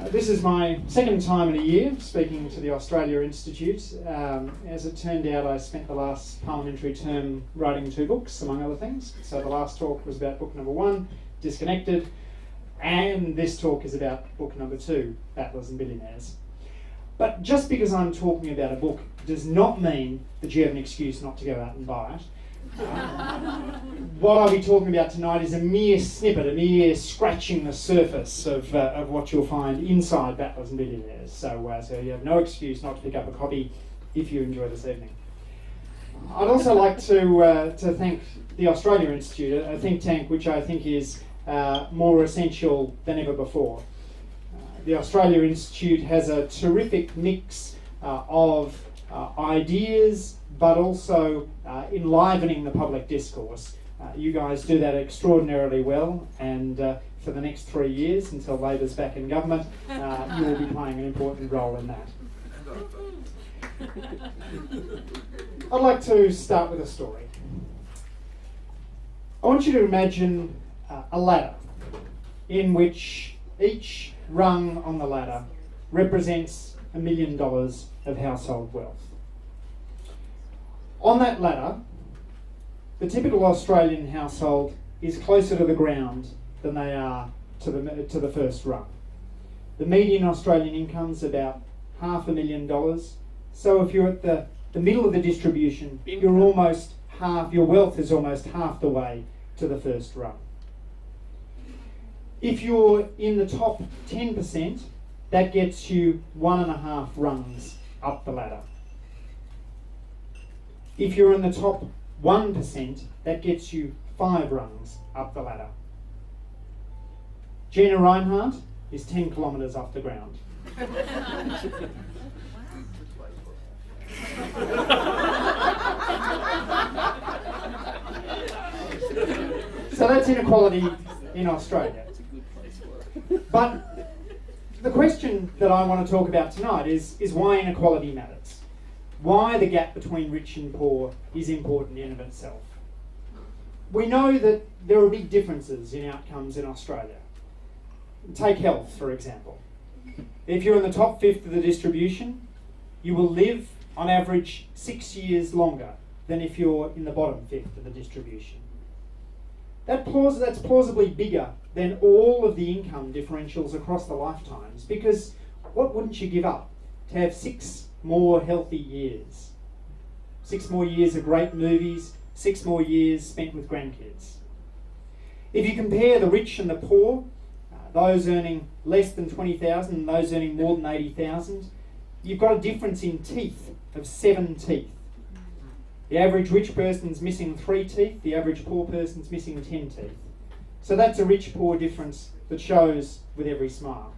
This is my second time in a year speaking to the Australia Institute. As it turned out, I spent the last parliamentary term writing 2 books, among other things. So the last talk was about book number 1, Disconnected, and this talk is about book number 2, Battlers Billionaires. But just because I'm talking about a book does not mean that you have an excuse not to go out and buy it. What I'll be talking about tonight is a mere snippet, a mere scratching the surface of what you'll find inside Battlers Billionaires. So you have no excuse not to pick up a copy if you enjoy this evening. I'd also like to thank the Australia Institute, a think tank which I think is more essential than ever before. The Australia Institute has a terrific mix of ideas, but also enlivening the public discourse. You guys do that extraordinarily well, and for the next 3 years, until Labor's back in government, you will be playing an important role in that. I'd like to start with a story. I want you to imagine a ladder in which each rung on the ladder represents $1 million of household wealth. On that ladder, the typical Australian household is closer to the ground than they are to the first rung. The median Australian income is about $500,000. So if you're at the middle of the distribution, your wealth is almost half the way to the first rung. If you're in the top 10%, that gets you 1.5 rungs up the ladder. If you're in the top 1%, that gets you 5 rungs up the ladder. Gina Reinhardt is 10 kilometres off the ground. So that's inequality in Australia. But the question that I want to talk about tonight is why inequality matters. Why the gap between rich and poor is important in and of itself. We know that there are big differences in outcomes in Australia. Take health, for example. If you're in the top 5th of the distribution, you will live on average 6 years longer than if you're in the bottom 5th of the distribution. That's plausibly bigger than all of the income differentials across the lifetimes, because what wouldn't you give up to have 6 more healthy years? 6 more years of great movies, 6 more years spent with grandkids. If you compare the rich and the poor, those earning less than 20,000 and those earning more than 80,000, you've got a difference in teeth of 7 teeth. The average rich person's missing 3 teeth, the average poor person's missing 10 teeth. So that's a rich-poor difference that shows with every smile.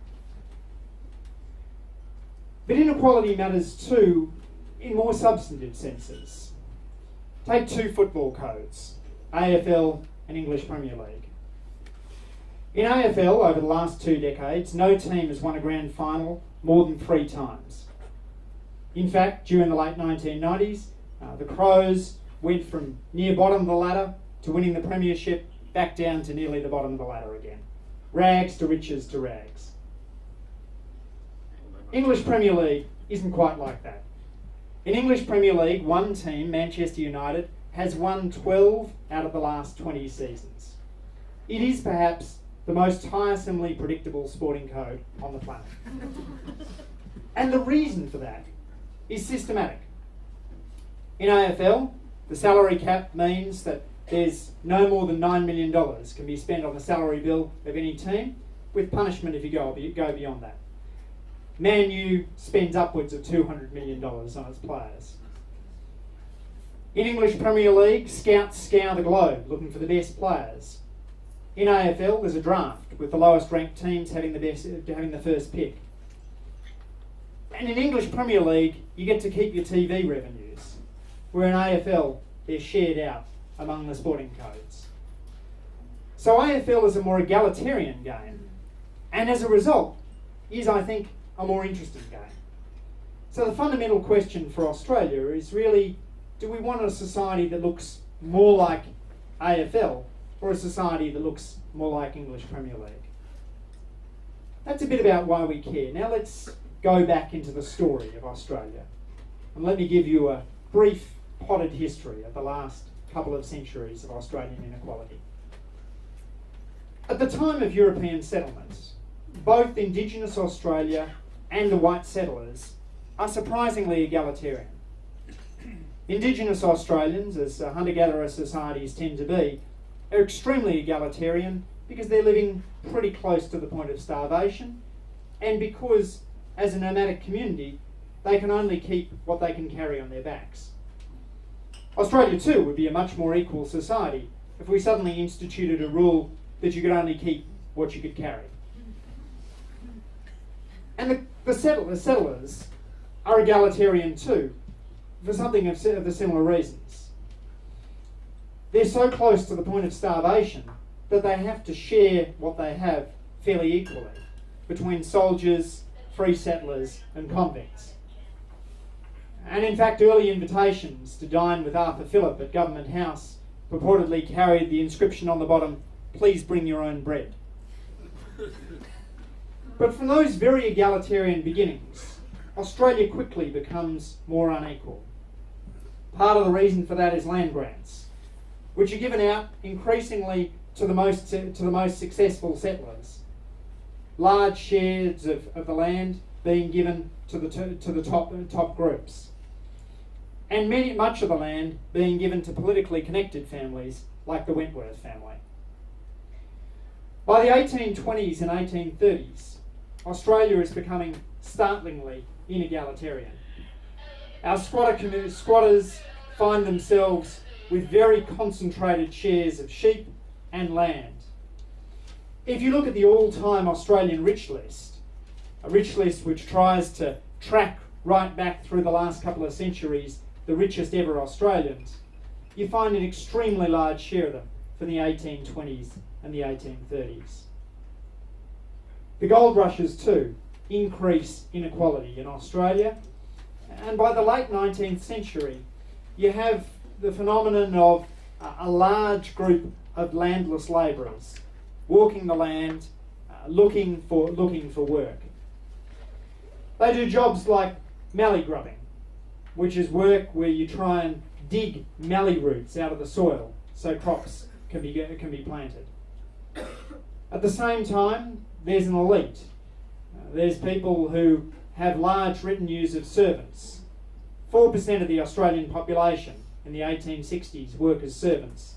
But inequality matters too in more substantive senses. Take 2 football codes, AFL and English Premier League. In AFL, over the last 2 decades, no team has won a grand final more than 3 times. In fact, during the late 1990s, the Crows went from near bottom of the ladder to winning the premiership, back down to nearly the bottom of the ladder again. Rags to riches to rags. English Premier League isn't quite like that. In English Premier League, one team, Manchester United, has won 12 out of the last 20 seasons. It is perhaps the most tiresomely predictable sporting code on the planet. And the reason for that is systematic. In AFL, the salary cap means that there's no more than $9 million can be spent on the salary bill of any team, with punishment if you go beyond that. Man U spends upwards of $200 million on its players. In English Premier League, scouts scour the globe looking for the best players. In AFL, there's a draft with the lowest ranked teams having the first pick. And in English Premier League, you get to keep your TV revenues, where in AFL, they're shared out among the sporting codes. So AFL is a more egalitarian game, and as a result, is, I think, a more interesting game. So the fundamental question for Australia is really, do we want a society that looks more like AFL or a society that looks more like English Premier League? That's a bit about why we care. Now let's go back into the story of Australia. And let me give you a brief potted history of the last couple of centuries of Australian inequality. At the time of European settlements, both Indigenous Australia and the white settlers are surprisingly egalitarian. Indigenous Australians, as hunter-gatherer societies tend to be, are extremely egalitarian because they're living pretty close to the point of starvation, and because, as a nomadic community, they can only keep what they can carry on their backs. Australia too would be a much more equal society if we suddenly instituted a rule that you could only keep what you could carry. And the settlers are egalitarian too, for something of the similar reasons. They're so close to the point of starvation that they have to share what they have fairly equally between soldiers, free settlers and convicts. And in fact, early invitations to dine with Arthur Phillip at Government House purportedly carried the inscription on the bottom, "Please bring your own bread." But from those very egalitarian beginnings, Australia quickly becomes more unequal. Part of the reason for that is land grants, which are given out increasingly to the most successful settlers. Large shares of the land being given to the top groups, and much of the land being given to politically connected families like the Wentworth family. By the 1820s and 1830s, Australia is becoming startlingly inegalitarian. Our squatters find themselves with very concentrated shares of sheep and land. If you look at the all-time Australian rich list, a rich list which tries to track right back through the last couple of centuries the richest ever Australians, you find an extremely large share of them from the 1820s and the 1830s. The gold rushes too increase inequality in Australia, and by the late 19th century you have the phenomenon of a large group of landless labourers walking the land, looking for work. They do jobs like mallee grubbing, which is work where you try and dig mallee roots out of the soil so crops can be planted. At the same time, there's an elite. There's people who have large retinues of servants. 4% of the Australian population in the 1860s work as servants,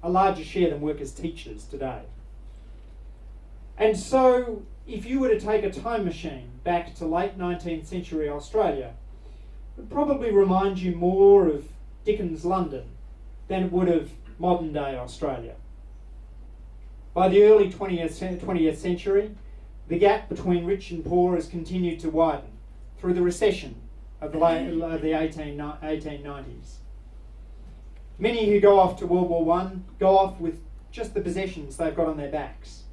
a larger share than work as teachers today. And so, if you were to take a time machine back to late 19th century Australia, it would probably remind you more of Dickens' London than it would of modern day Australia. By the early 20th century, the gap between rich and poor has continued to widen through the recession of the 1890s. Many who go off to World War I go off with just the possessions they've got on their backs.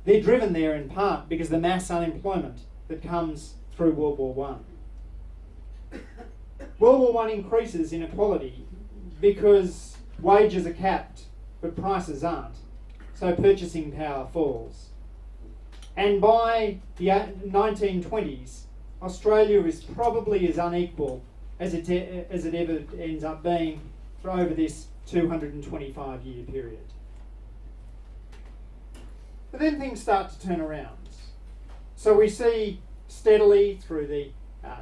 They're driven there in part because of the mass unemployment that comes through World War I. World War I increases inequality because wages are capped but prices aren't, so purchasing power falls. And by the 1920s, Australia is probably as unequal as it ever ends up being for over this 225-year period. But then things start to turn around. So we see steadily through the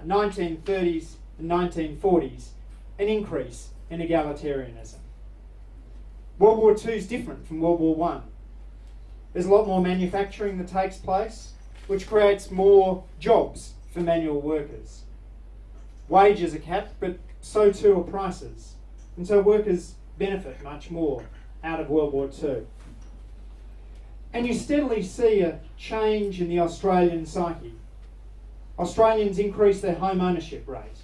1930s and 1940s an increase in egalitarianism. World War II is different from World War I. There's a lot more manufacturing that takes place, which creates more jobs for manual workers. Wages are capped, but so too are prices. And so workers benefit much more out of World War II. And you steadily see a change in the Australian psyche. Australians increase their home ownership rate.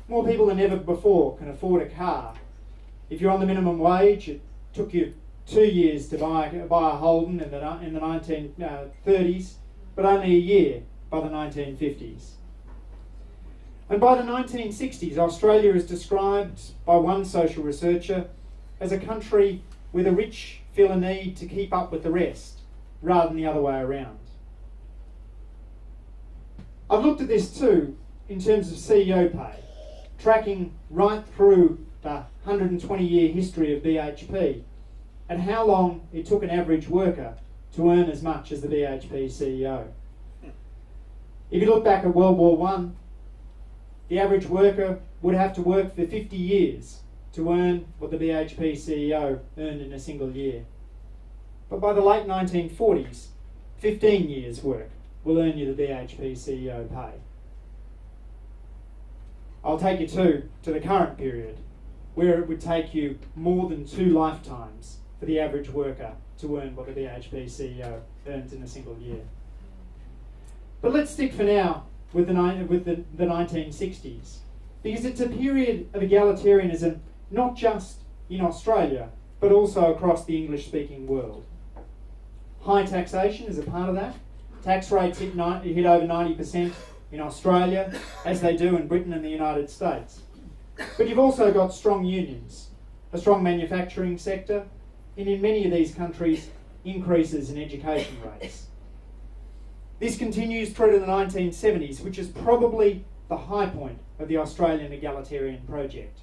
More people than ever before can afford a car. If you're on the minimum wage, it took you 2 years to buy a Holden in the 1930s, but only a year by the 1950s. And by the 1960s, Australia is described by one social researcher as a country where the rich feel a need to keep up with the rest, rather than the other way around. I've looked at this too in terms of CEO pay, tracking right through the 120-year history of BHP and how long it took an average worker to earn as much as the BHP CEO. If you look back at World War I, the average worker would have to work for 50 years to earn what the BHP CEO earned in a single year. But by the late 1940s, 15 years' work will earn you the BHP CEO pay. I'll take you to the current period, where it would take you more than 2 lifetimes for the average worker to earn what the BHP CEO earns in a single year. But let's stick for now with the 1960s, because it's a period of egalitarianism not just in Australia, but also across the English-speaking world. High taxation is a part of that. Tax rates hit over 90% in Australia, as they do in Britain and the United States. But you've also got strong unions, a strong manufacturing sector, and in many of these countries, increases in education rates. This continues through to the 1970s, which is probably the high point of the Australian egalitarian project.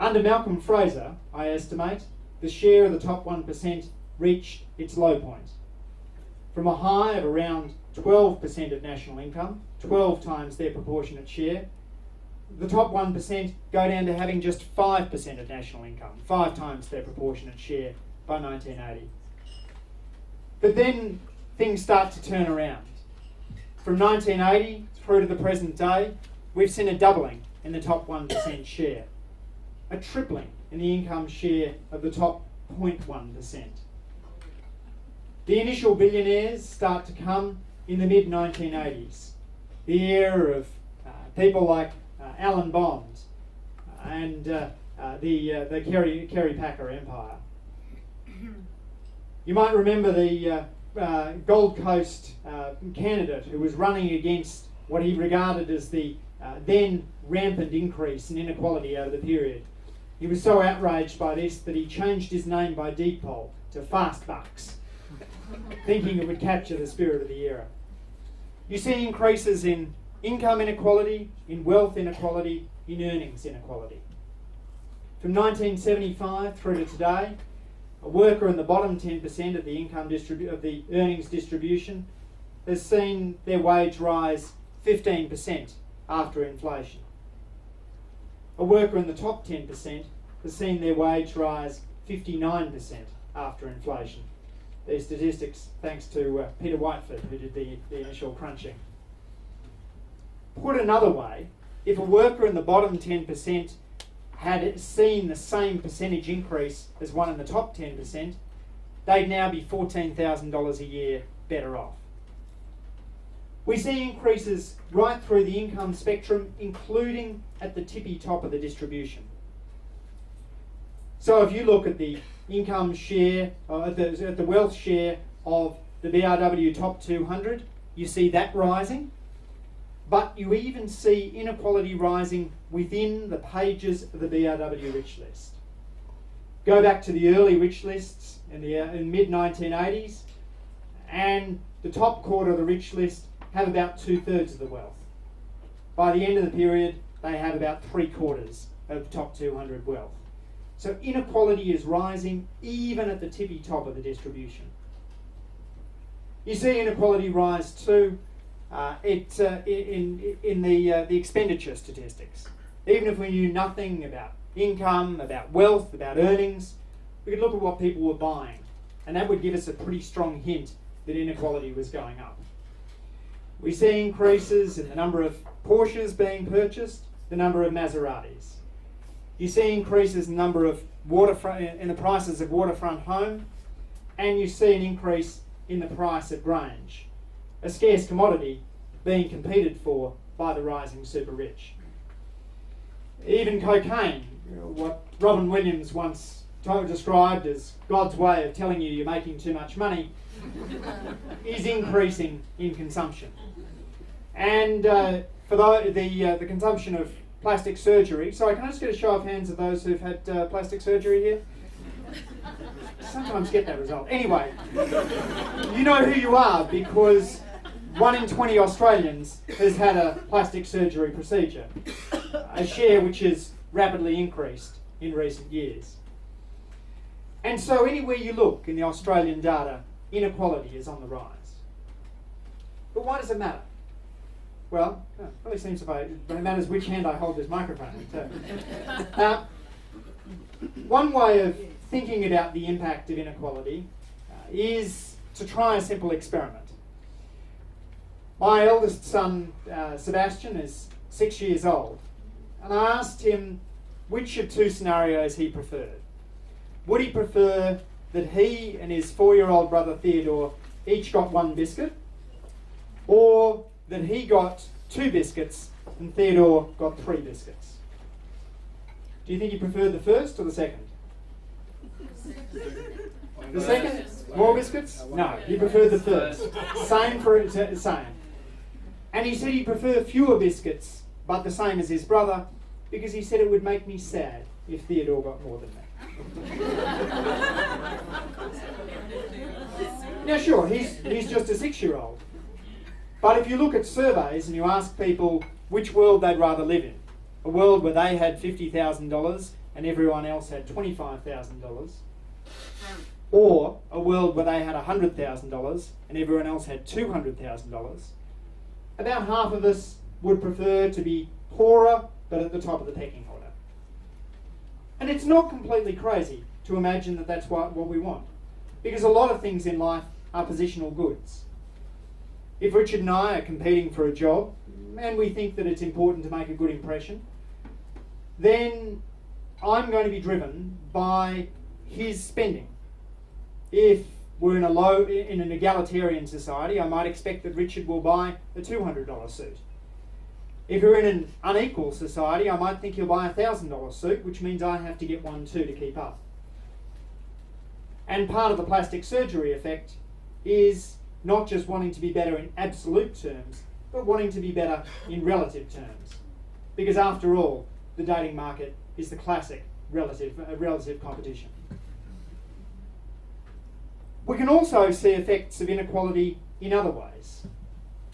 Under Malcolm Fraser, I estimate, the share of the top 1% reached its low point. From a high of around 12% of national income, 12 times their proportionate share, the top 1% go down to having just 5% of national income, 5 times their proportionate share by 1980. But then things start to turn around. From 1980 through to the present day, we've seen a doubling in the top 1% share, a tripling in the income share of the top 0.1%. The initial billionaires start to come in the mid-1980s, the era of people like Alan Bond and the Kerry Packer empire. You might remember the Gold Coast candidate who was running against what he regarded as the then rampant increase in inequality over the period. He was so outraged by this that he changed his name by deed-poll to Fast Bucks, thinking it would capture the spirit of the era. You see increases in income inequality, in wealth inequality, in earnings inequality. From 1975 through to today, a worker in the bottom 10% of the of the earnings distribution has seen their wage rise 15% after inflation. A worker in the top 10% has seen their wage rise 59% after inflation. These statistics thanks to Peter Whiteford, who did the initial crunching. Put another way, if a worker in the bottom 10% had seen the same percentage increase as one in the top 10%, they'd now be $14,000 a year better off. We see increases right through the income spectrum, including at the tippy top of the distribution. So if you look at the income share, at the wealth share of the BRW top 200, you see that rising. But you even see inequality rising within the pages of the BRW rich list. Go back to the early rich lists in the mid-1980s, and the top quarter of the rich list have about 2/3 of the wealth. By the end of the period, they have about 3/4 of top 200 wealth. So inequality is rising even at the tippy top of the distribution. You see inequality rise too in the expenditure statistics. Even if we knew nothing about income, about wealth, about earnings, we could look at what people were buying, and that would give us a pretty strong hint that inequality was going up. We see increases in the number of Porsches being purchased, the number of Maseratis. You see increases in the number of in the prices of waterfront home, and you see an increase in the price of Grange, a scarce commodity being competed for by the rising super rich. Even cocaine, what Robin Williams once described as God's way of telling you you're making too much money, is increasing in consumption. And for the consumption of plastic surgery, sorry, can I just get a show of hands of those who've had plastic surgery here? Sometimes get that result. Anyway, you know who you are because 1 in 20 Australians has had a plastic surgery procedure, a share which has rapidly increased in recent years. And so anywhere you look in the Australian data, inequality is on the rise. But why does it matter? Well, it really seems it matters which hand I hold this microphone. So, one way of thinking about the impact of inequality is to try a simple experiment. My eldest son, Sebastian, is 6 years old, and I asked him which of two scenarios he preferred. Would he prefer that he and his 4-year-old brother Theodore each got 1 biscuit, or that he got 2 biscuits and Theodore got 3 biscuits? Do you think he preferred the first or the second? The second? More biscuits? No, he preferred the first. Same. And he said he'd prefer fewer biscuits, but the same as his brother, because he said it would make me sad if Theodore got more than me. Now sure, he's just a 6-year-old. But if you look at surveys and you ask people which world they'd rather live in, a world where they had $50,000 and everyone else had $25,000, or a world where they had $100,000 and everyone else had $200,000, about half of us would prefer to be poorer but at the top of the pecking order. And it's not completely crazy to imagine that that's what we want, because a lot of things in life are positional goods. If Richard and I are competing for a job and we think that it's important to make a good impression, then I'm going to be driven by his spending. If we're in an egalitarian society, I might expect that Richard will buy a $200 suit. If we're in an unequal society, I might think he'll buy a $1,000 suit, which means I have to get one too to keep up. And part of the plastic surgery effect is not just wanting to be better in absolute terms, but wanting to be better in relative terms. Because after all, the dating market is the classic relative competition. We can also see effects of inequality in other ways.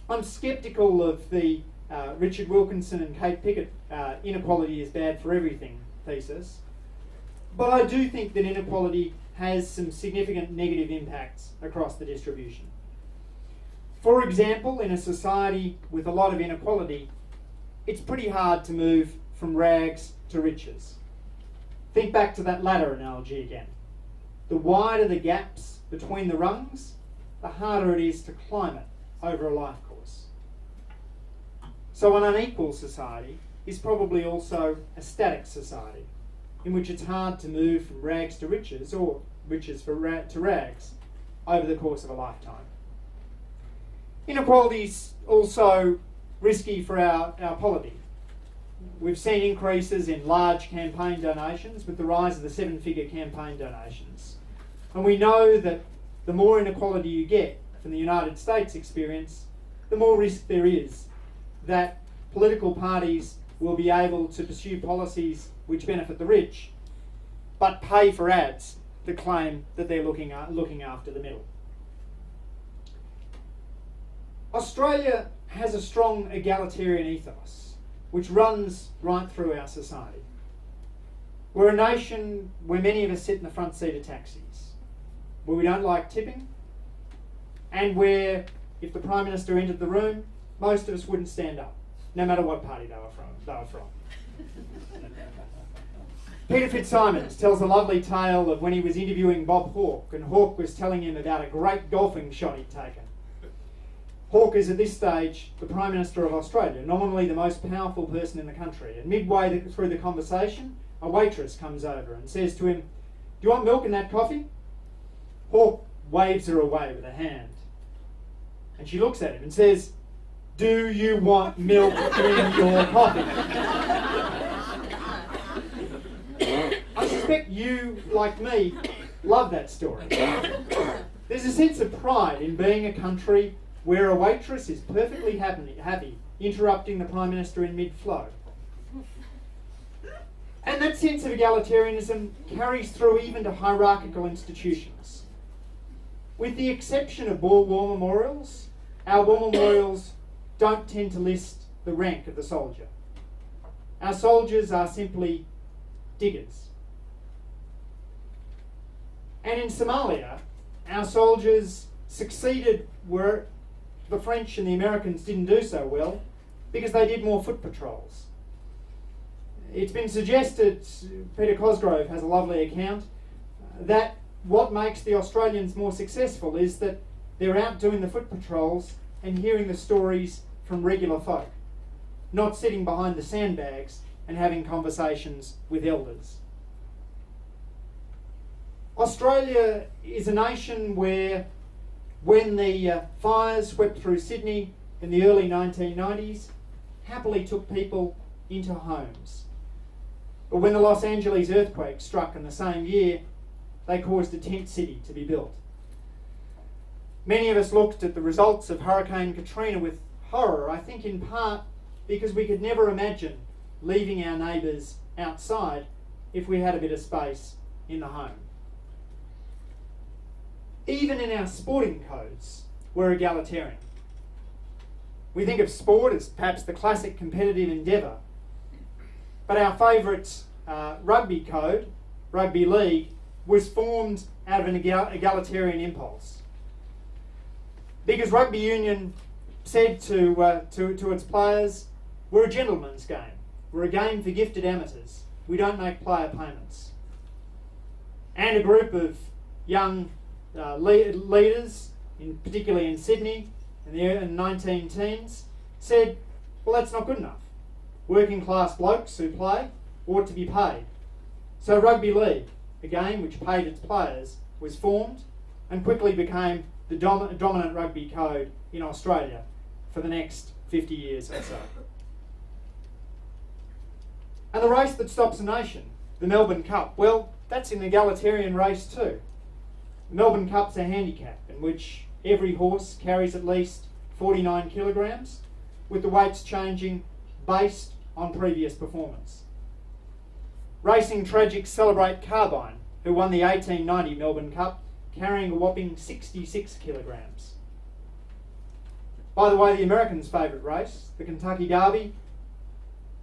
I'm sceptical of the Richard Wilkinson and Kate Pickett inequality is bad for everything thesis, but I do think that inequality has some significant negative impacts across the distribution. For example, in a society with a lot of inequality, it's pretty hard to move from rags to riches. Think back to that ladder analogy again. The wider the gaps between the rungs, the harder it is to climb it over a life course. So an unequal society is probably also a static society, in which it's hard to move from rags to riches, or riches to rags, over the course of a lifetime. Inequality is also risky for our polity. We've seen increases in large campaign donations with the rise of the 7-figure campaign donations. And we know that the more inequality you get from the United States experience, the more risk there is that political parties will be able to pursue policies which benefit the rich, but pay for ads that claim that they're looking after the middle. Australia has a strong egalitarian ethos which runs right through our society. We're a nation where many of us sit in the front seat of taxis, where we don't like tipping, and where if the Prime Minister entered the room, most of us wouldn't stand up, no matter what party they were from. Peter Fitzsimons tells a lovely tale of when he was interviewing Bob Hawke, and Hawke was telling him about a great golfing shot he'd taken. Hawke is at this stage the Prime Minister of Australia, nominally the most powerful person in the country, and midway through the conversation, a waitress comes over and says to him, "Do you want milk in that coffee?" Hawke waves her away with a hand, and she looks at him and says, "Do you want milk in your coffee?" I suspect you, like me, love that story. There's a sense of pride in being a country where a waitress is perfectly happy interrupting the Prime Minister in mid-flow. And that sense of egalitarianism carries through even to hierarchical institutions. With the exception of Boer War memorials, our war memorials don't tend to list the rank of the soldier. Our soldiers are simply diggers. And in Somalia, our soldiers succeeded where the French and the Americans didn't do so well because they did more foot patrols. It's been suggested, Peter Cosgrove has a lovely account, that what makes the Australians more successful is that they're out doing the foot patrols and hearing the stories from regular folk, not sitting behind the sandbags and having conversations with elders. Australia is a nation where, when the fires swept through Sydney in the early 1990s, happily took people into homes. But when the Los Angeles earthquake struck in the same year, they caused a tent city to be built. Many of us looked at the results of Hurricane Katrina with horror, I think in part because we could never imagine leaving our neighbours outside if we had a bit of space in the home. Even in our sporting codes, we're egalitarian. We think of sport as perhaps the classic competitive endeavour, but our favourite rugby code, Rugby League, was formed out of an egalitarian impulse. Because rugby union said to its players, we're a gentleman's game. We're a game for gifted amateurs. We don't make player payments. And a group of young leaders, particularly in Sydney in the 19 teens, said, well, that's not good enough. Working class blokes who play ought to be paid. So Rugby League, a game which paid its players, was formed and quickly became the dominant rugby code in Australia for the next 50 years or so. And the race that stops a nation, the Melbourne Cup, well, that's an egalitarian race too. The Melbourne Cup's a handicap in which every horse carries at least 49 kilograms, with the weights changing based on previous performance. Racing tragics celebrate Carbine, who won the 1890 Melbourne Cup, carrying a whopping 66 kilograms. By the way, the Americans' favourite race, the Kentucky Derby,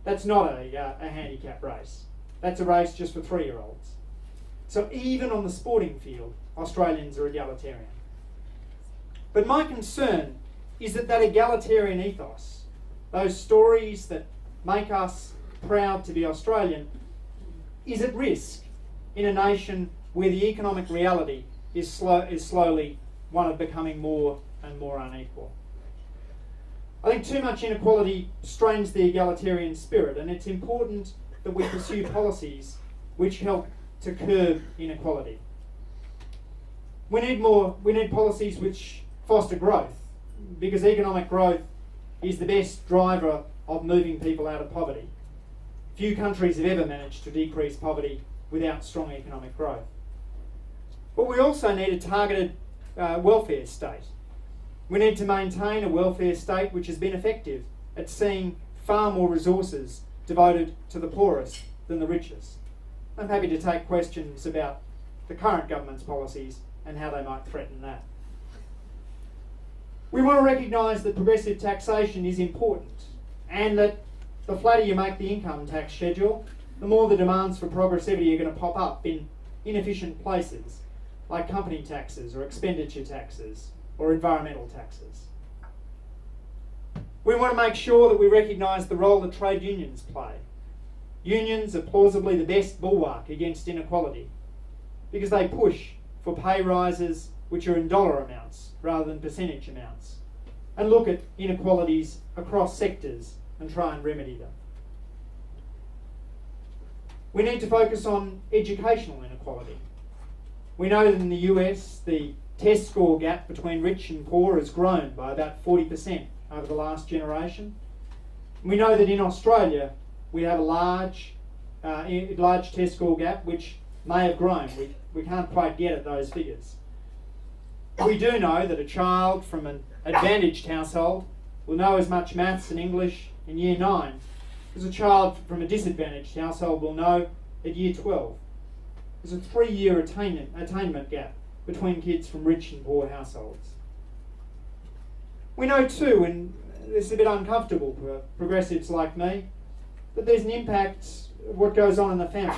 that's not a handicap race. That's a race just for 3-year-olds. So even on the sporting field, Australians are egalitarian. But my concern is that egalitarian ethos, those stories that make us proud to be Australian, is at risk in a nation where the economic reality is slowly one of becoming more and more unequal. I think too much inequality strains the egalitarian spirit, and it's important that we pursue policies which help to curb inequality. We need policies which foster growth, because economic growth is the best driver of moving people out of poverty. Few countries have ever managed to decrease poverty without strong economic growth. But we also need a targeted welfare state. We need to maintain a welfare state which has been effective at seeing far more resources devoted to the poorest than the richest. I'm happy to take questions about the current government's policies and how they might threaten that. We want to recognise that progressive taxation is important, and that the flatter you make the income tax schedule, the more the demands for progressivity are going to pop up in inefficient places like company taxes or expenditure taxes or environmental taxes. We want to make sure that we recognise the role that trade unions play. Unions are plausibly the best bulwark against inequality because they push for pay rises which are in dollar amounts rather than percentage amounts, and look at inequalities across sectors and try and remedy them. We need to focus on educational inequality. We know that in the US, the test score gap between rich and poor has grown by about 40% over the last generation. We know that in Australia, we have a large test score gap which may have grown. We can't quite get at those figures. We do know that a child from an advantaged household will know as much maths and English in year 9 as a child from a disadvantaged household will know at year 12. There's a 3-year attainment gap between kids from rich and poor households. We know too, and this is a bit uncomfortable for progressives like me, that there's an impact of what goes on in the family.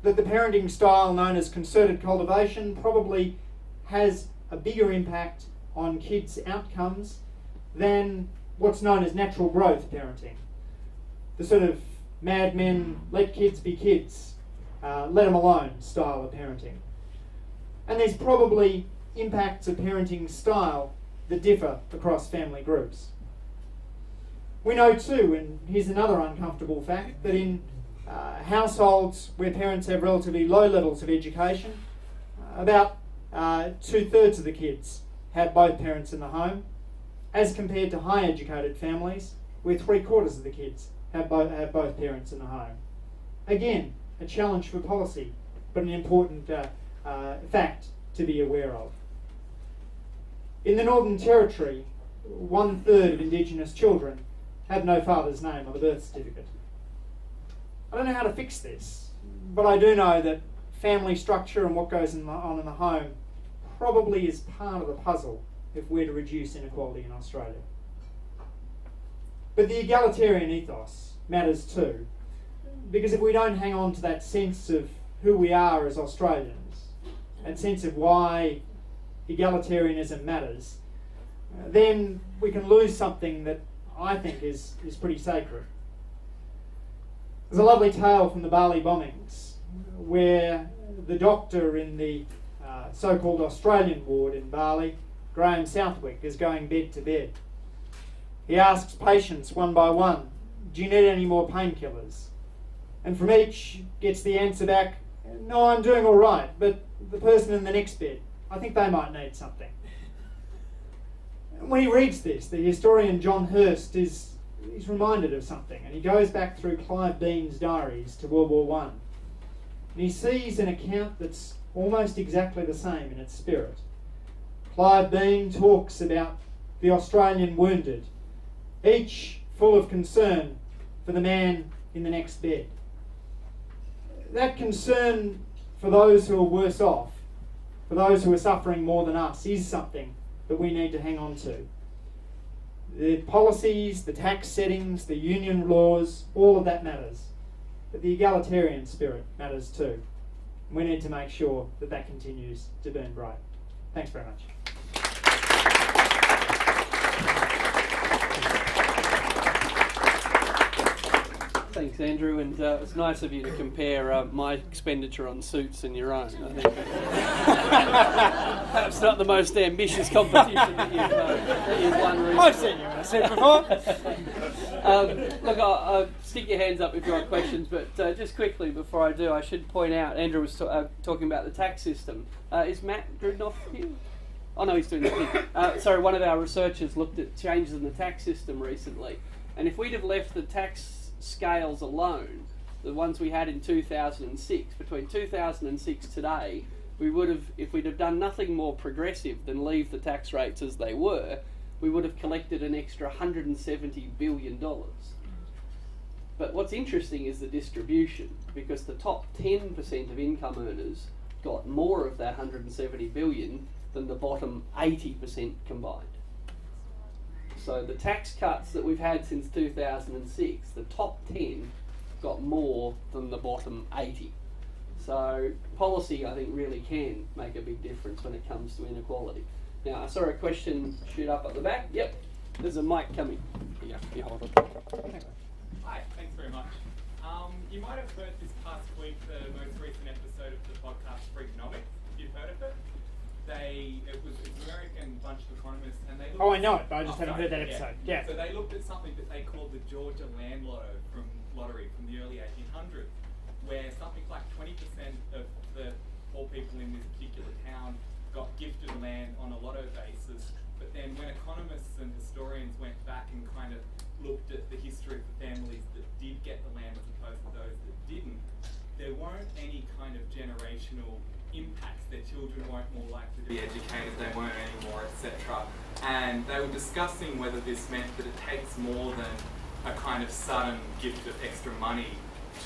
That the parenting style known as concerted cultivation probably has a bigger impact on kids' outcomes than what's known as natural growth parenting. The sort of Mad Men, let kids be kids, let them alone style of parenting. And there's probably impacts of parenting style that differ across family groups. We know too, and here's another uncomfortable fact, that in households where parents have relatively low levels of education, about 2/3 of the kids have both parents in the home, as compared to high educated families where 3/4 of the kids have both parents in the home. Again, a challenge for policy, but an important fact to be aware of. In the Northern Territory, 1/3 of Indigenous children have no father's name on the birth certificate. I don't know how to fix this, but I do know that family structure and what goes on in the home probably is part of the puzzle if we're to reduce inequality in Australia. But the egalitarian ethos matters too, because if we don't hang on to that sense of who we are as Australians, that sense of why egalitarianism matters, then we can lose something that I think is pretty sacred. There's a lovely tale from the Bali bombings where the doctor in the so-called Australian ward in Bali, Graham Southwick, is going bed to bed. He asks patients one by one, do you need any more painkillers? And from each gets the answer back, no, I'm doing all right, but the person in the next bed, I think they might need something. And when he reads this, the historian John Hurst is reminded of something, and he goes back through Clive Bean's diaries to World War I. And he sees an account that's almost exactly the same in its spirit. Clive Bean talks about the Australian wounded, each full of concern for the man in the next bed. That concern for those who are worse off, for those who are suffering more than us, is something that we need to hang on to. The policies, the tax settings, the union laws, all of that matters. But the egalitarian spirit matters too. We need to make sure that that continues to burn bright. Thanks very much. Thanks, Andrew, and it's nice of you to compare my expenditure on suits and your own. I think perhaps not the most ambitious competition that you've won recently. I've seen you in a suit before. Look, I'll stick your hands up if you've got questions, but just quickly before I do, I should point out, Andrew was talking about the tax system. Is Matt Grudnoff here? Oh no, he's doing the thing. Sorry, one of our researchers looked at changes in the tax system recently, and if we'd have left the tax scales alone, the ones we had in 2006, between 2006 today, we would have, if we'd have done nothing more progressive than leave the tax rates as they were, we would have collected an extra $170 billion. But what's interesting is the distribution, because the top 10% of income earners got more of that $170 billion than the bottom 80% combined. So the tax cuts that we've had since 2006, the top 10 got more than the bottom 80. So policy, I think, really can make a big difference when it comes to inequality. Now, I saw a question shoot up at the back. Yep, there's a mic coming. Yeah, you hold it. Hi, thanks very much. You might have heard this past week the most recent episode of the podcast Freakonomics. You've heard of it? It was an American bunch of economists, and they looked Oh, I know it, but I just haven't heard that episode. Yeah. So they looked at something that they called the Georgia Land Lottery from the early 1800s, where something like 20% of the poor people in this particular town got gifted land on a lotto basis. But then when economists and historians went back and kind of looked at the history of the families that did get the land as opposed to those that didn't, there weren't any kind of generational impacts. Their children weren't more likely to be educated, they weren't anymore, etc. And they were discussing whether this meant that it takes more than a kind of sudden gift of extra money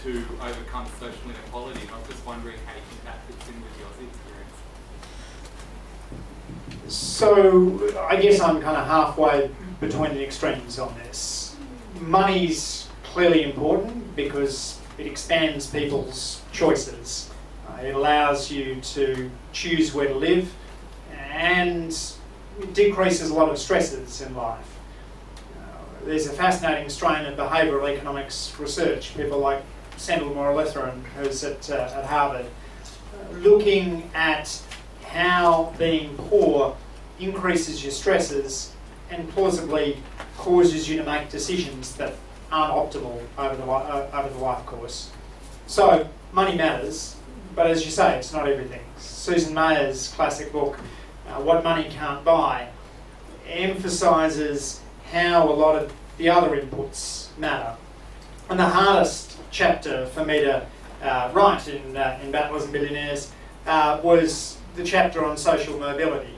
to overcome social inequality. And I was just wondering how you think that fits in with your Aussie experience. So I guess I'm kind of halfway between the extremes on this. Money's clearly important because it expands people's choices. It allows you to choose where to live, and it decreases a lot of stresses in life. There's a fascinating strain of behavioural economics research, people like Sandal Moralitharan, who's at Harvard, looking at how being poor increases your stresses and plausibly causes you to make decisions that aren't optimal over the life course. So money matters, but as you say, it's not everything. Susan Mayer's classic book, What Money Can't Buy, emphasises how a lot of the other inputs matter. And the hardest chapter for me to write in Battlers Billionaires was the chapter on social mobility.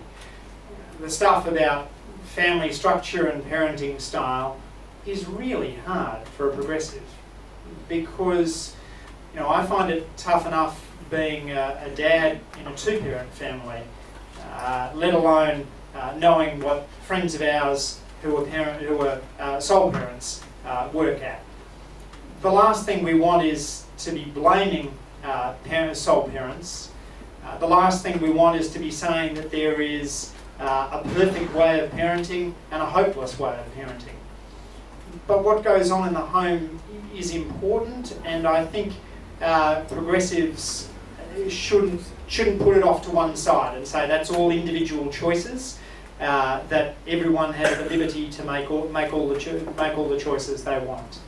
The stuff about family structure and parenting style is really hard for a progressive, because I find it tough enough being a dad in a two-parent family, let alone knowing what friends of ours who are sole parents work at. The last thing we want is to be blaming sole parents. The last thing we want is to be saying that there is a perfect way of parenting and a hopeless way of parenting. But what goes on in the home is important, and I think progressives shouldn't put it off to one side and say that's all individual choices, that everyone has the liberty to make all the choices they want.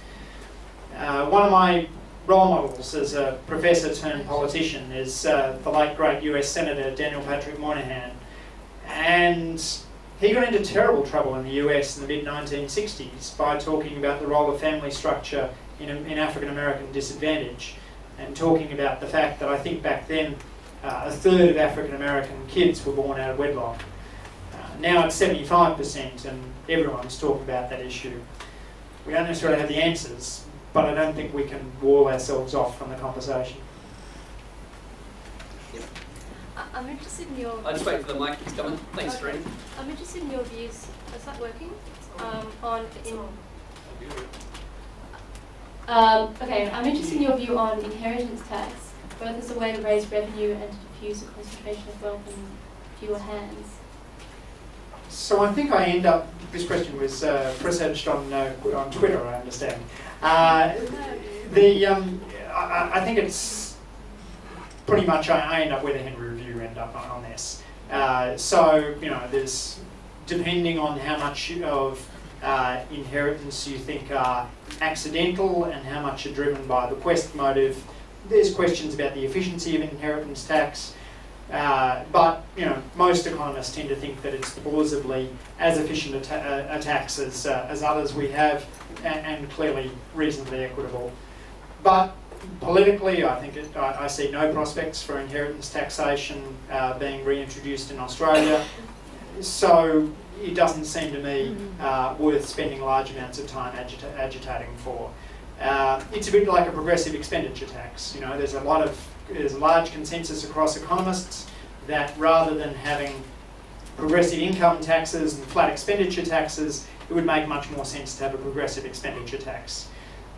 One of my role models as a professor turned politician is the late great US Senator Daniel Patrick Moynihan, and he got into terrible trouble in the US in the mid-1960s by talking about the role of family structure in African American disadvantage, and talking about the fact that I think back then a third of African American kids were born out of wedlock. Now it's 75%, and everyone's talking about that issue. We don't necessarily have the answers, but I don't think we can wall ourselves off from the conversation. I'm interested in your... I'll just wait for the mic that's coming. Thanks, okay. Ren. I'm interested in your views, is that working? Okay, I'm interested in your view on inheritance tax, both as a way to raise revenue and to diffuse the concentration of wealth in fewer hands. So I think I end up, this question was presaged on Twitter, I understand. I think it's pretty much, I end up where the Henry Review end up on this. So, there's, depending on how much of inheritance you think are accidental and how much are driven by the bequest motive, there's questions about the efficiency of inheritance tax. But most economists tend to think that it's plausibly as efficient a tax as others we have, and clearly reasonably equitable. But politically, I think I see no prospects for inheritance taxation being reintroduced in Australia. So it doesn't seem to me worth spending large amounts of time agitating for. It's a bit like a progressive expenditure tax. There's a large consensus across economists that rather than having progressive income taxes and flat expenditure taxes, it would make much more sense to have a progressive expenditure tax.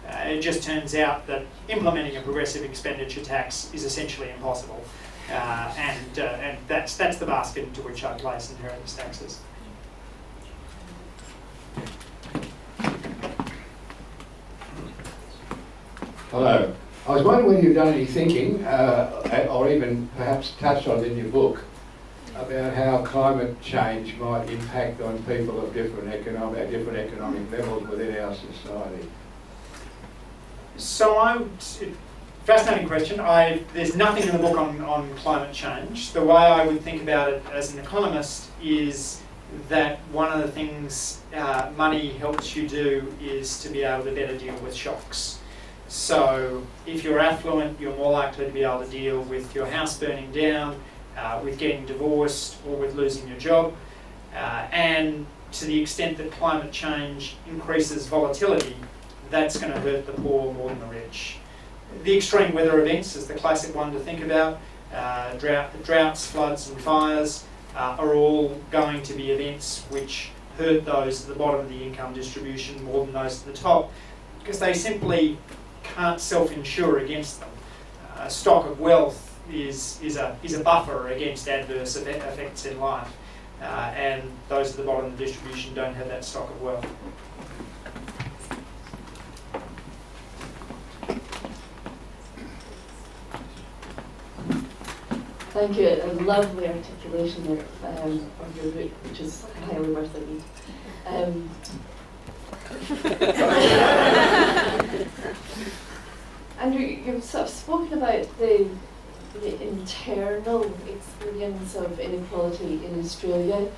It just turns out that implementing a progressive expenditure tax is essentially impossible, and that's the basket into which I place inheritance taxes. Hello. I was wondering whether you've done any thinking, or even perhaps touched on it in your book, about how climate change might impact on people of different economic levels within our society. So fascinating question. There's nothing in the book on climate change. The way I would think about it as an economist is that one of the things money helps you do is to be able to better deal with shocks. So if you're affluent, you're more likely to be able to deal with your house burning down, with getting divorced, or with losing your job. And to the extent that climate change increases volatility, that's going to hurt the poor more than the rich. The extreme weather events is the classic one to think about. Droughts, floods and fires. are all going to be events which hurt those at the bottom of the income distribution more than those at the top, because they simply can't self-insure against them. A stock of wealth is a buffer against adverse effects in life, and those at the bottom of the distribution don't have that stock of wealth. Thank you. A lovely articulation there of your book, which is highly worth a read. Andrew, you've sort of spoken about the internal experience of inequality in Australia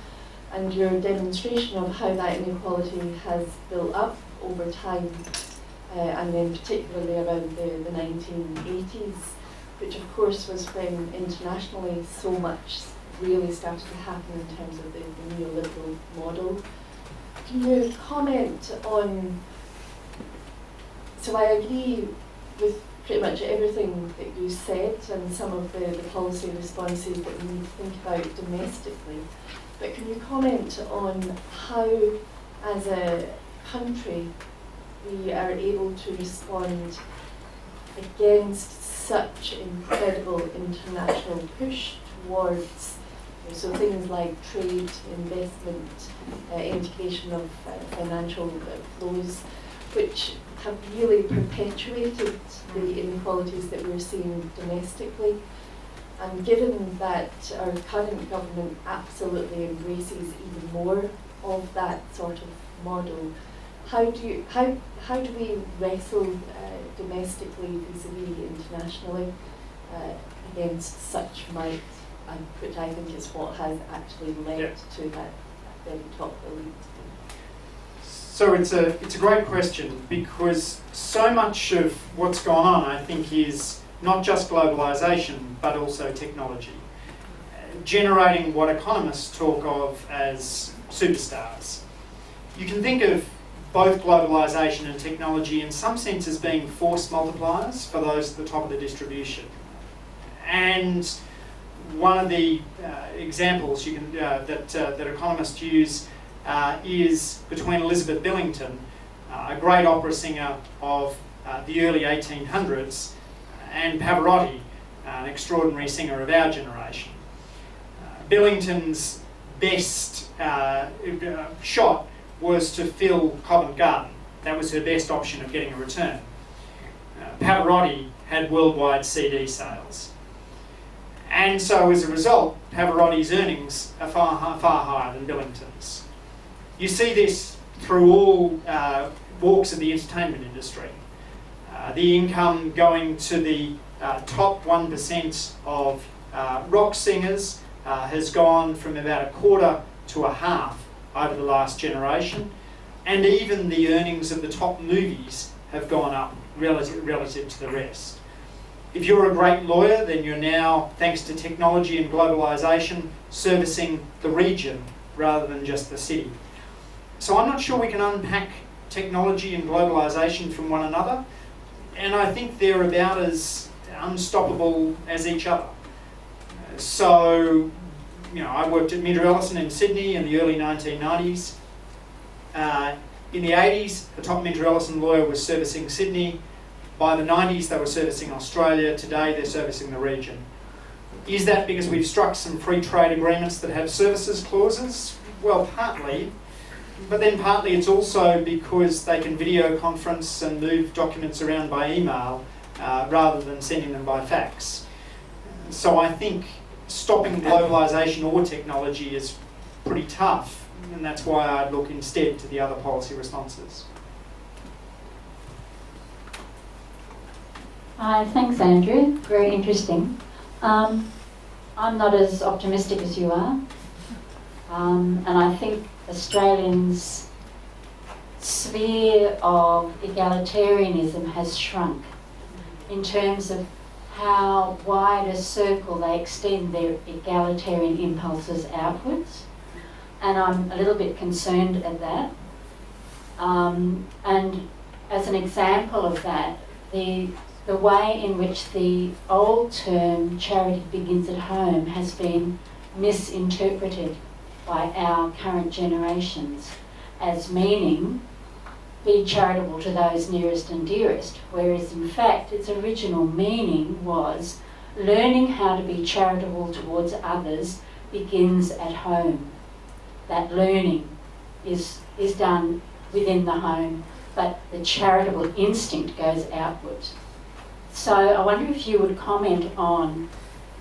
and your demonstration of how that inequality has built up over time, and then particularly around the 1980s, which of course was when internationally so much really started to happen in terms of the neoliberal model. Can you comment on, so I agree with pretty much everything that you said and some of the policy responses that we need to think about domestically, but can you comment on how, as a country, we are able to respond against such incredible international push towards, so things like trade, investment, integration of financial flows, which have really perpetuated the inequalities that we're seeing domestically. And given that our current government absolutely embraces even more of that sort of model, how do we wrestle domestically vis-a-vis internationally against such might, which I think is what has actually led to that very top elite? So it's a great question, because so much of what's gone on, I think, is not just globalisation but also technology, generating what economists talk of as superstars. You can think of both globalisation and technology in some sense as being force multipliers for those at the top of the distribution. And one of the examples you can, that economists use is between Elizabeth Billington, a great opera singer of the early 1800s, and Pavarotti, an extraordinary singer of our generation. Billington's best shot was to fill Covent Garden. That was her best option of getting a return. Pavarotti had worldwide CD sales. And so as a result, Pavarotti's earnings are far higher than Billington's. You see this through all walks of the entertainment industry. The income going to the top 1% of rock singers has gone from about a quarter to a half over the last generation, and even the earnings of the top movies have gone up relative to the rest. If you're a great lawyer, then you're now, thanks to technology and globalisation, servicing the region rather than just the city. So I'm not sure we can unpack technology and globalisation from one another, and I think they're about as unstoppable as each other. So, you know, I worked at Meader Ellison in Sydney in the early 1990s. In the 80s, the top Meader Ellison lawyer was servicing Sydney. By the 90s, they were servicing Australia. Today, they're servicing the region. Is that because we've struck some free trade agreements that have services clauses? Well, partly. But then partly it's also because they can video conference and move documents around by email rather than sending them by fax. So I think stopping globalisation or technology is pretty tough, and that's why I'd look instead to the other policy responses. Thanks, Andrew. Very interesting. I'm not as optimistic as you are, and I think Australians' sphere of egalitarianism has shrunk in terms of how wide a circle they extend their egalitarian impulses outwards, and I'm a little bit concerned at that. And as an example of that, the way in which the old term charity begins at home has been misinterpreted by our current generations as meaning be charitable to those nearest and dearest, whereas in fact its original meaning was learning how to be charitable towards others begins at home. That learning is done within the home, but the charitable instinct goes outwards. So I wonder if you would comment on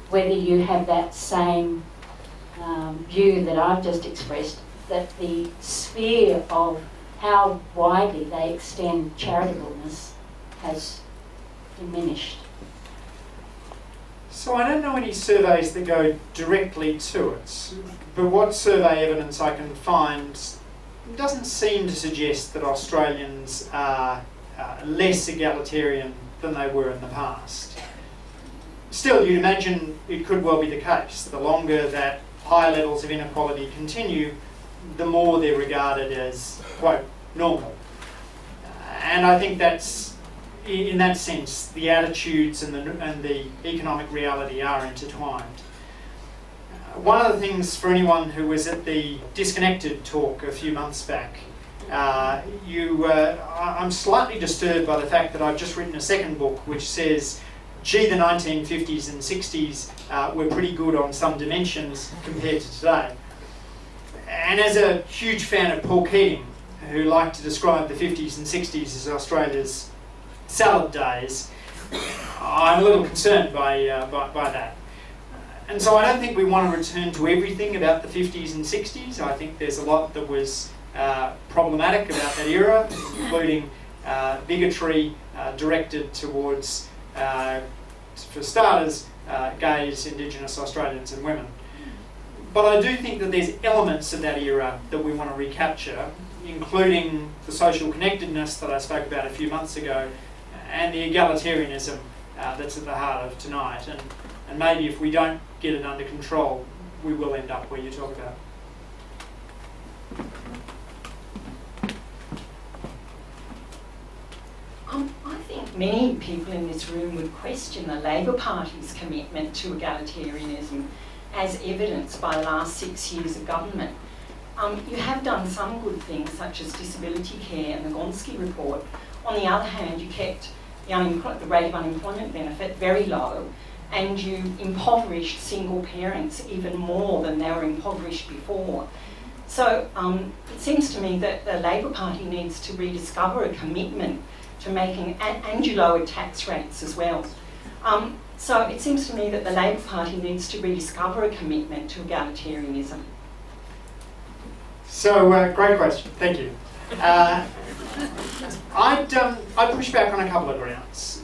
whether you have that same view that I've just expressed, that the sphere of how widely they extend charitableness has diminished. So I don't know any surveys that go directly to it, but what survey evidence I can find doesn't seem to suggest that Australians are less egalitarian than they were in the past. Still, you'd imagine it could well be the case. The longer that high levels of inequality continue, the more they're regarded as, quote, normal. And I think that's, in that sense, the attitudes and the economic reality are intertwined. One of the things for anyone who was at the Disconnected talk a few months back, I'm slightly disturbed by the fact that I've just written a second book which says, gee, the 1950s and 60s were pretty good on some dimensions compared to today. And as a huge fan of Paul Keating, who liked to describe the 50s and 60s as Australia's salad days, I'm a little concerned by that. And so I don't think we want to return to everything about the 50s and 60s. I think there's a lot that was problematic about that era, including bigotry directed towards, for starters, gays, Indigenous Australians and women. But I do think that there's elements of that era that we want to recapture, including the social connectedness that I spoke about a few months ago, and the egalitarianism that's at the heart of tonight. And maybe if we don't get it under control, we will end up where you talk about. I think many people in this room would question the Labor Party's commitment to egalitarianism as evidenced by the last 6 years of government. You have done some good things such as disability care and the Gonski report. On the other hand, you kept the rate of unemployment benefit very low, and you impoverished single parents even more than they were impoverished before. So it seems to me that the Labor Party needs to rediscover a commitment to making, and you lowered tax rates as well. So it seems to me that the Labor Party needs to rediscover a commitment to egalitarianism. So, great question, thank you. I'd push back on a couple of grounds.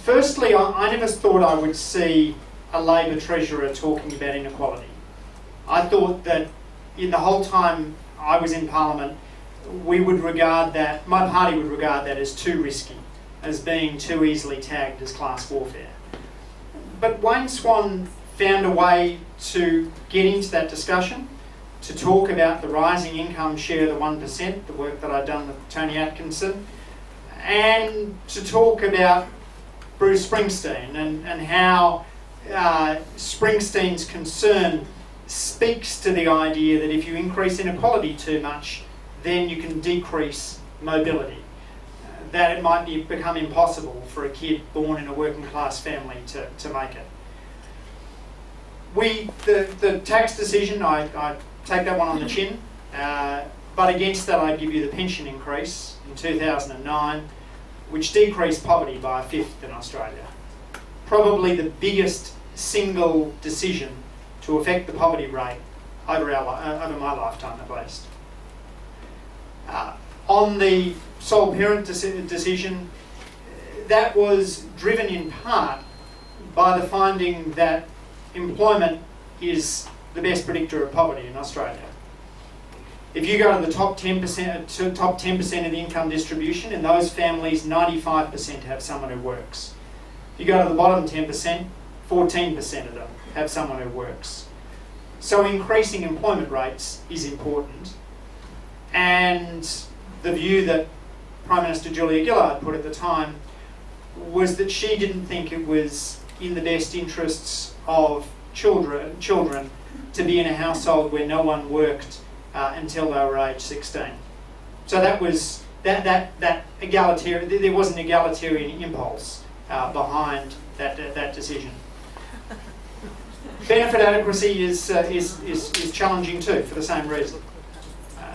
Firstly, I never thought I would see a Labor Treasurer talking about inequality. I thought that in the whole time I was in Parliament, we would regard that, my party would regard that as too risky, as being too easily tagged as class warfare. But Wayne Swan found a way to get into that discussion, to talk about the rising income share of the 1%, the work that I'd done with Tony Atkinson, and to talk about Bruce Springsteen and how Springsteen's concern speaks to the idea that if you increase inequality too much, then you can decrease mobility. That it might become impossible for a kid born in a working class family to make it. The tax decision, I take that one on the chin, but against that I give you the pension increase in 2009, which decreased poverty by a fifth in Australia. Probably the biggest single decision to affect the poverty rate over my lifetime at least. On the sole parent decision, that was driven in part by the finding that employment is the best predictor of poverty in Australia. If you go to the top 10% of the income distribution, in those families, 95% have someone who works. If you go to the bottom 10%, 14% of them have someone who works. So increasing employment rates is important. And the view that Prime Minister Julia Gillard put at the time was that she didn't think it was in the best interests of children to be in a household where no one worked until they were age 16. So that was that egalitarian. There was an egalitarian impulse behind that decision. Benefit adequacy is challenging too for the same reason.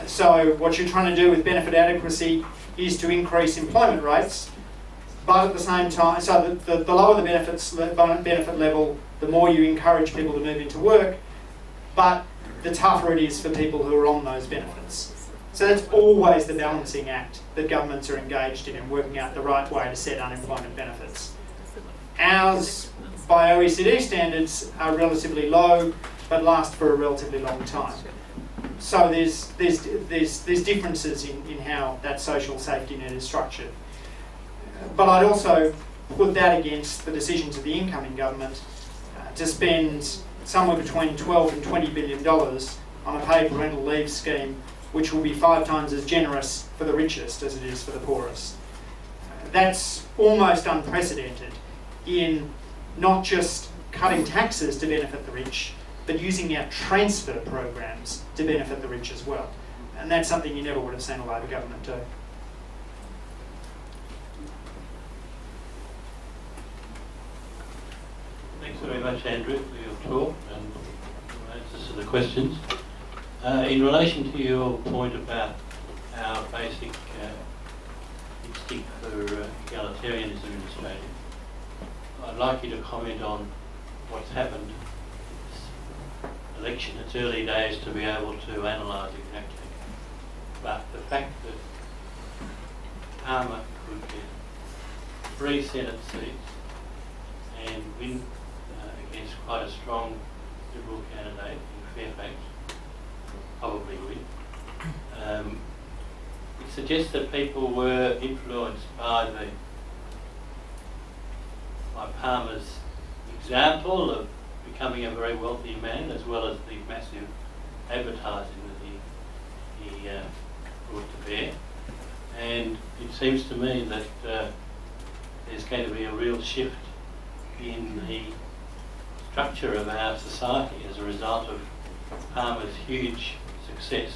So what you're trying to do with benefit adequacy is to increase employment rates, but at the same time, so the lower the benefit level, the more you encourage people to move into work, but the tougher it is for people who are on those benefits. So that's always the balancing act that governments are engaged in working out the right way to set unemployment benefits. Ours, by OECD standards, are relatively low, but last for a relatively long time. So there's differences in how that social safety net is structured. But I'd also put that against the decisions of the incoming government to spend somewhere between $12 and $20 billion on a paid parental leave scheme, which will be 5 times as generous for the richest as it is for the poorest. That's almost unprecedented in not just cutting taxes to benefit the rich, but using our transfer programs to benefit the rich as well. And that's something you never would have seen a Labor government do. Thanks very much, Andrew, for your talk and your answers to the questions. In relation to your point about our basic instinct for egalitarianism in Australia, I'd like you to comment on what's happened in this election. It's early days to be able to analyse exactly, but the fact that Palmer could get 3 Senate seats and win against quite a strong Liberal candidate in Fairfax, probably win. It suggests that people were influenced by Palmer's example of becoming a very wealthy man, as well as the massive advertising that he brought to bear. And it seems to me that there's going to be a real shift in the structure of our society as a result of Palmer's huge success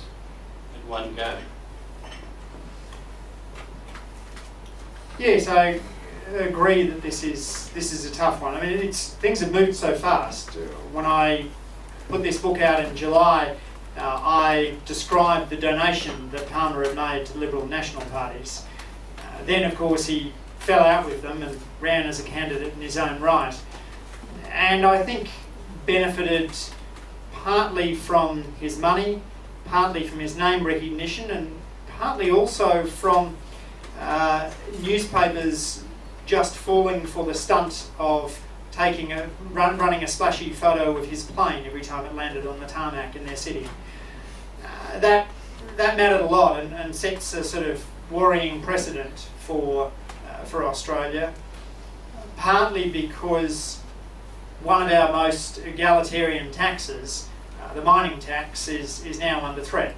at one go. Yes, I agree that this is a tough one. I mean, things have moved so fast. When I put this book out in July, I described the donation that Palmer had made to Liberal and National parties. Then, of course, he fell out with them and ran as a candidate in his own right. And I think benefited partly from his money, partly from his name recognition, and partly also from newspapers just falling for the stunt of running a splashy photo of his plane every time it landed on the tarmac in their city. That mattered a lot and sets a sort of worrying precedent for Australia, partly because one of our most egalitarian taxes, the mining tax, is now under threat.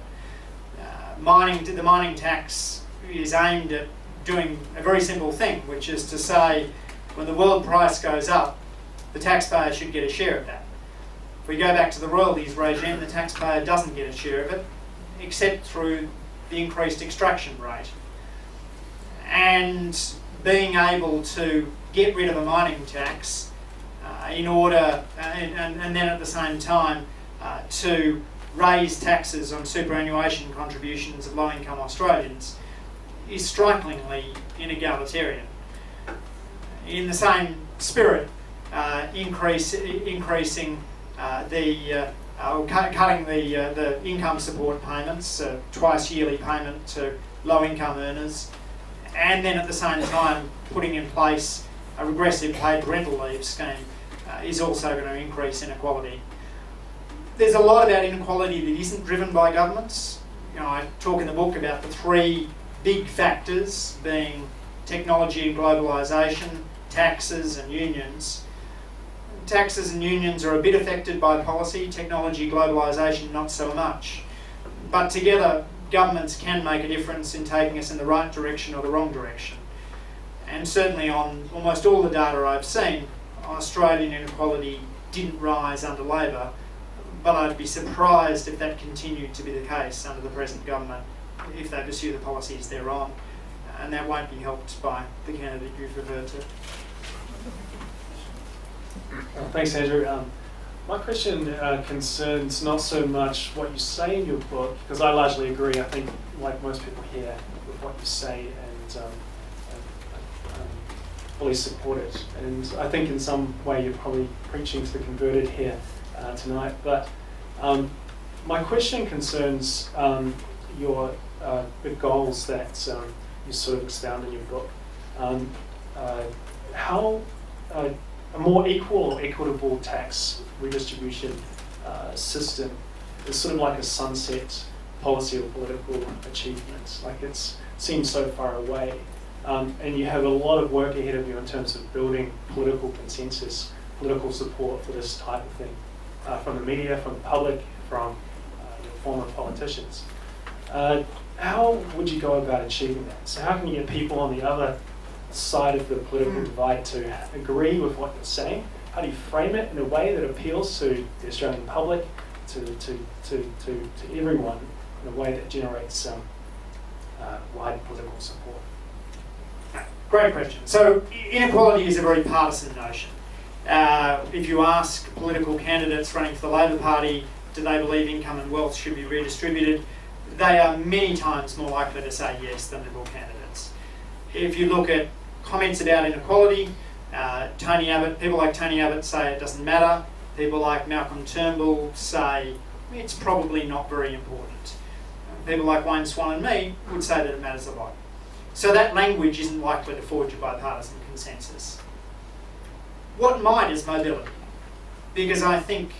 The mining tax is aimed at doing a very simple thing, which is to say, when the world price goes up, the taxpayer should get a share of that. If we go back to the royalties regime, the taxpayer doesn't get a share of it, except through the increased extraction rate. And being able to get rid of a mining tax in order, and then at the same time, to raise taxes on superannuation contributions of low-income Australians is strikingly inegalitarian. In the same spirit, increasing cutting the income support payments, twice yearly payment to low-income earners, and then at the same time putting in place a regressive paid parental leave scheme is also going to increase inequality. There's a lot about inequality that isn't driven by governments. I talk in the book about the 3 big factors being technology and globalisation, taxes and unions. Taxes and unions are a bit affected by policy, technology, globalisation not so much. But together, governments can make a difference in taking us in the right direction or the wrong direction. And certainly on almost all the data I've seen, Australian inequality didn't rise under Labor, but I'd be surprised if that continued to be the case under the present government if they pursue the policies they're on, and that won't be helped by the candidate you've referred to. Thanks, Andrew. My question concerns not so much what you say in your book, because I largely agree, I think, like most people here, with what you say, and fully support it. And I think in some way you're probably preaching to the converted here tonight. But my question concerns the goals that you sort of expound in your book. How a more equal or equitable tax redistribution system is sort of like a sunset policy or political achievement. Like it seems so far away. And you have a lot of work ahead of you in terms of building political consensus, political support for this type of thing, from the media, from the public, from former politicians. How would you go about achieving that? So how can you get people on the other side of the political divide to agree with what you're saying? How do you frame it in a way that appeals to the Australian public, to everyone, in a way that generates wide political support? Great question. So inequality is a very partisan notion. If you ask political candidates running for the Labor Party, do they believe income and wealth should be redistributed, they are many times more likely to say yes than Liberal candidates. If you look at comments about inequality, people like Tony Abbott say it doesn't matter. People like Malcolm Turnbull say it's probably not very important. People like Wayne Swan and me would say that it matters a lot. So that language isn't likely to forge a bipartisan consensus. What might is mobility, because I think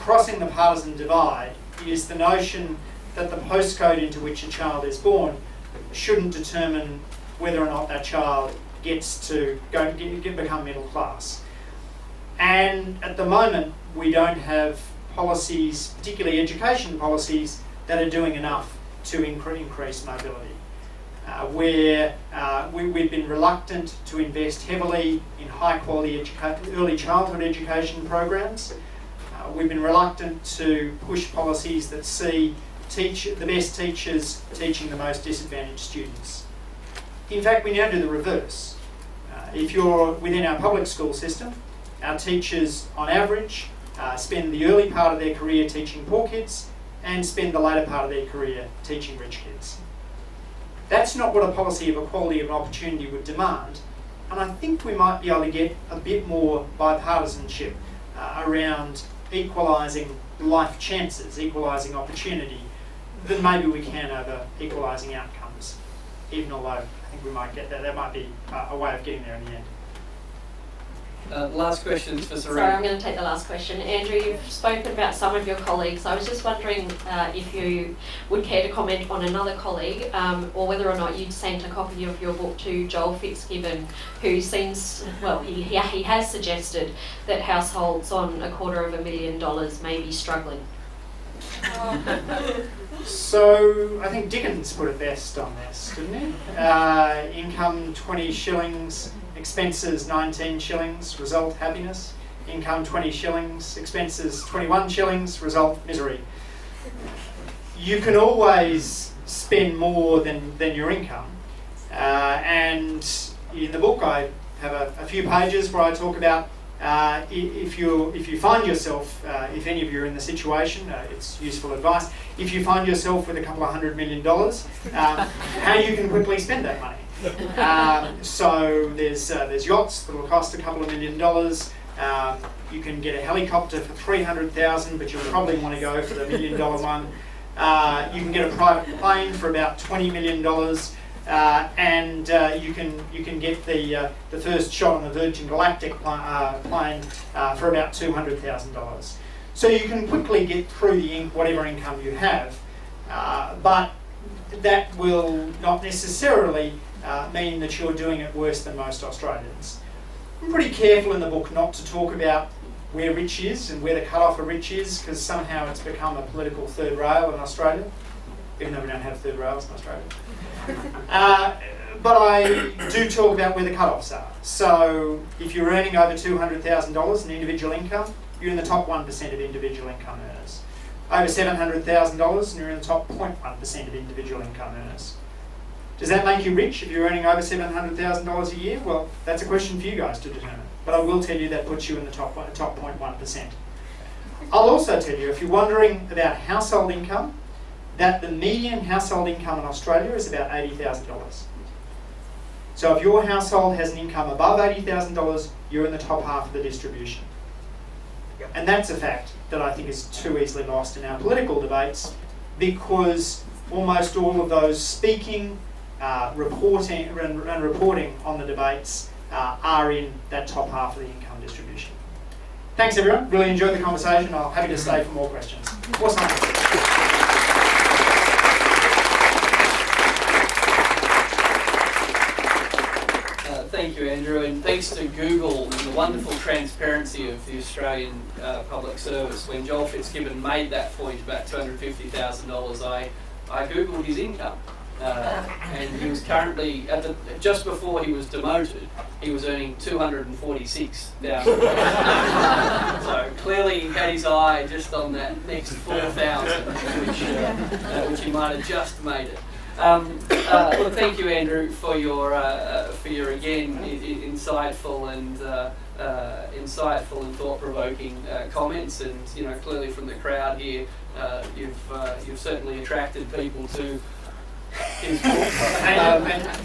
crossing the partisan divide is the notion that the postcode into which a child is born shouldn't determine whether or not that child gets to become middle class. And at the moment, we don't have policies, particularly education policies, that are doing enough to increase mobility. We've been reluctant to invest heavily in high-quality early childhood education programs. We've been reluctant to push policies that see the best teachers teaching the most disadvantaged students. In fact, we now do the reverse. If you're within our public school system, our teachers, on average, spend the early part of their career teaching poor kids and spend the later part of their career teaching rich kids. That's not what a policy of equality of opportunity would demand, and I think we might be able to get a bit more bipartisanship around equalising life chances, equalising opportunity, than maybe we can over equalising outcomes, even although I think we might get there. That might be a way of getting there in the end. Last questions for Sareen. Sorry, I'm going to take the last question. Andrew, you've spoken about some of your colleagues. I was just wondering if you would care to comment on another colleague, or whether or not you'd sent a copy of your book to Joel Fitzgibbon, who seems, well, he has suggested that households on $250,000 may be struggling. So I think Dickens put it best on this, didn't he? Income 20 shillings, expenses 19 shillings, result happiness. Income 20 shillings, expenses 21 shillings, result misery. You can always spend more than your income. And in the book I have a few pages where I talk about if you find yourself, if any of you are in the situation, it's useful advice, if you find yourself with a couple of $100 million, how you can quickly spend that money. So there's yachts that will cost a couple of $1 million. You can get a helicopter for $300,000, but you'll probably want to go for the $1 million one. You can get a private plane for about $20 million. And you can get the first shot on the Virgin Galactic plane for about $200,000. So you can quickly get through whatever income you have, but that will not necessarily mean that you're doing it worse than most Australians. I'm pretty careful in the book not to talk about where rich is and where the cut-off of rich is, because somehow it's become a political third rail in Australia, even though we don't have third rails in Australia. But I do talk about where the cut-offs are. So if you're earning over $200,000 in individual income, you're in the top 1% of individual income earners. Over $700,000 and you're in the top 0.1% of individual income earners. Does that make you rich if you're earning over $700,000 a year? Well, that's a question for you guys to determine. But I will tell you that puts you in the top 0.1%. I'll also tell you, if you're wondering about household income, that the median household income in Australia is about $80,000. So if your household has an income above $80,000, you're in the top half of the distribution. And that's a fact that I think is too easily lost in our political debates, because almost all of those speaking, reporting on the debates are in that top half of the income distribution. Thanks everyone, really enjoyed the conversation. I'm happy to stay for more questions. What's next? Thank you, Andrew, and thanks to Google and the wonderful transparency of the Australian public service. When Joel Fitzgibbon made that point about $250,000, I Googled his income. And he was currently, just before he was demoted, he was earning $246,000. So clearly he had his eye just on that next 4,000, which he might have just made it. Well, thank you, Andrew, for your again insightful and thought-provoking comments, and clearly from the crowd here, you've certainly attracted people to his book.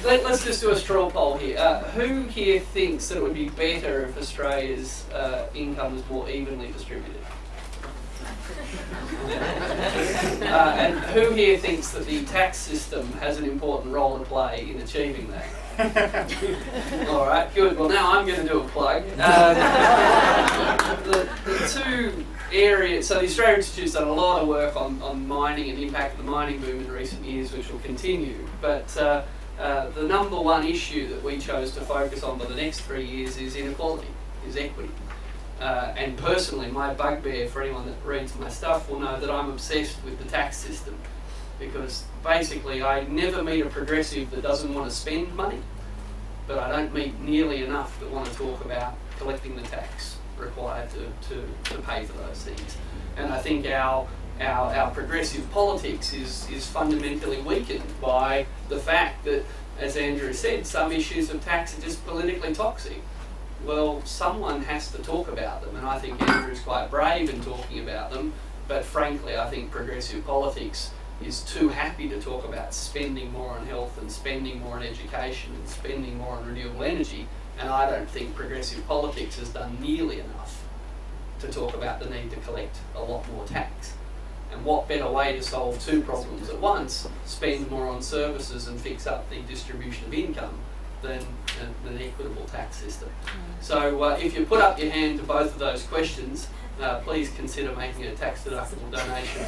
Let's just do a straw poll here. Who here thinks that it would be better if Australia's income was more evenly distributed? And who here thinks that the tax system has an important role to play in achieving that? All right, good. Well, now I'm going to do a plug. The two areas, so the Australian Institute's done a lot of work on mining and the impact of the mining boom in recent years, which will continue. But the number one issue that we chose to focus on for the next 3 years is inequality, is equity. And personally, my bugbear, for anyone that reads my stuff will know that I'm obsessed with the tax system, because basically I never meet a progressive that doesn't want to spend money, but I don't meet nearly enough that want to talk about collecting the tax required to pay for those things. And I think our progressive politics is fundamentally weakened by the fact that, as Andrew said, some issues of tax are just politically toxic. Well, someone has to talk about them, and I think Andrew's quite brave in talking about them, but frankly I think progressive politics is too happy to talk about spending more on health and spending more on education and spending more on renewable energy, and I don't think progressive politics has done nearly enough to talk about the need to collect a lot more tax. And what better way to solve two problems at once, spend more on services and fix up the distribution of income, than an equitable tax system. So if you put up your hand to both of those questions, please consider making a tax-deductible donation.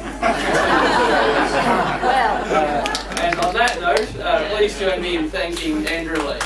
And on that note, please join me in thanking Andrew Leigh.